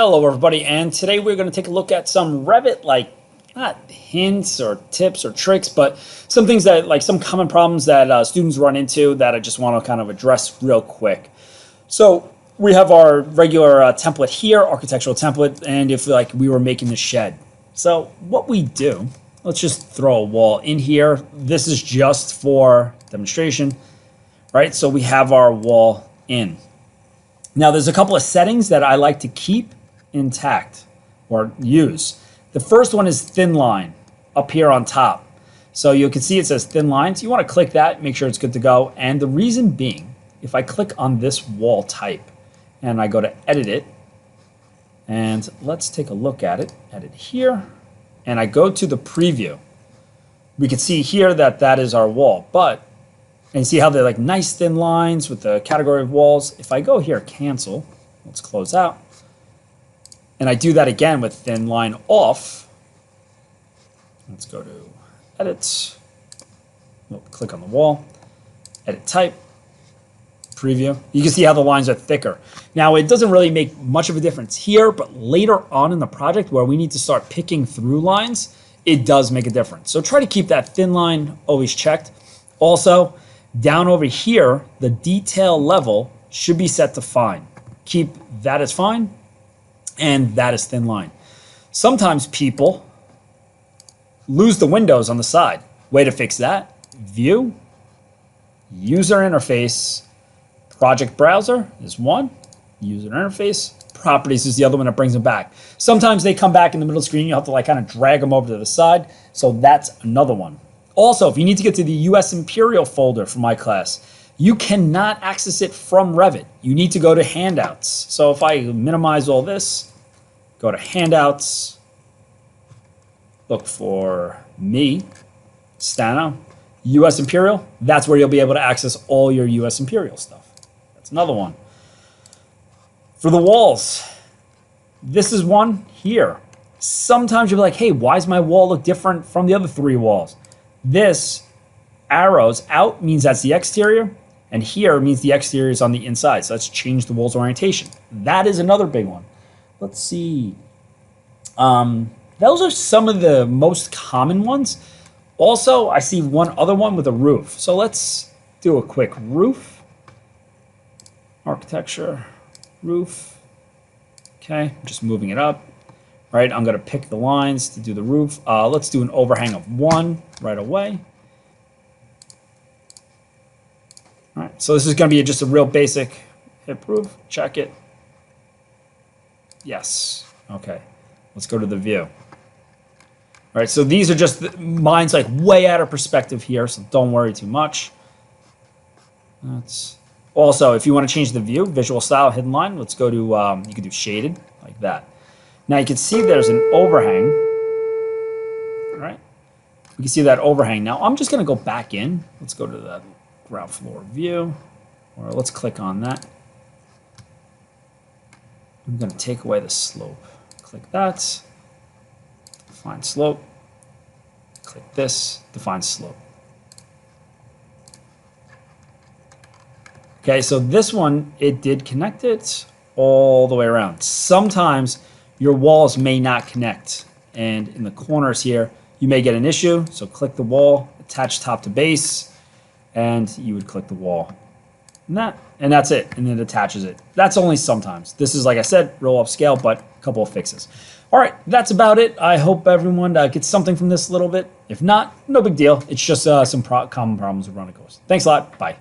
Hello everybody, and today we're going to take a look at some Revit, not hints or tips or tricks, but some things that, some common problems that students run into that I just want to kind of address real quick. So we have our regular template here, architectural template, and if we were making the shed. So what we do, let's just throw a wall in here. This is just for demonstration, right? So we have our wall in. Now, there's a couple of settings that I like to keep intact or use. The first one is thin line up here on top. So you can see it says thin lines. You want to click that, make sure it's good to go. And the reason being, if I click on this wall type and I go to edit it, and let's take a look at it, edit here, and I go to the preview, we can see here that that is our wall. And see how they're like nice thin lines with the category of walls. If I go here, cancel, let's close out. And I do that again with thin line off. Let's go to edit. We'll click on the wall, edit type, preview. You can see how the lines are thicker. Now, it doesn't really make much of a difference here, but later on in the project where we need to start picking through lines, it does make a difference. So try to keep that thin line always checked. Also, down over here, the detail level should be set to fine. Keep that as fine and that is thin line. Sometimes people lose the windows on the side. Way to fix that: view, user interface, project browser is one, user interface, properties is the other one that brings them back. Sometimes they come back in the middle screen. You have to kind of drag them over to the side. So that's another one. Also, if you need to get to the US Imperial folder for my class, you cannot access it from Revit. You need to go to handouts. So if I minimize all this, go to handouts, look for me, Stano, US Imperial, that's where you'll be able to access all your US Imperial stuff. That's another one. For the walls, this is one here. Sometimes you'll be like, hey, why does my wall look different from the other three walls? This arrows out means that's the exterior, and here means the exterior is on the inside. So let's change the wall's orientation. That is another big one. Let's see. Those are some of the most common ones. Also, I see one other one with a roof. So let's do a quick roof. Architecture, roof. Okay, I'm just moving it up. Right, I'm going to pick the lines to do the roof. Let's do an overhang of 1 right away. All right, so this is going to be just a real basic hip roof. Check it. Yes. Okay, let's go to the view. All right, so these are just mine's way out of perspective here, so don't worry too much. That's also, if you want to change the view, visual style, hidden line, let's go to, you can do shaded like that. Now you can see there's an overhang, all right? We can see that overhang. Now I'm just gonna go back in. Let's go to the ground floor view, or let's click on that. I'm gonna take away the slope. Click that, define slope. Click this, define slope. Okay, so this one, it did connect it all the way around. Sometimes your walls may not connect, and in the corners here you may get an issue. So click the wall, attach top to base, and you would click the wall, and that's it, and it attaches it. That's only sometimes. This is, like I said, real upscale, but a couple of fixes. All right, that's about it. I hope everyone gets something from this a little bit. If not, no big deal. It's just some common problems with running course. Thanks a lot. Bye.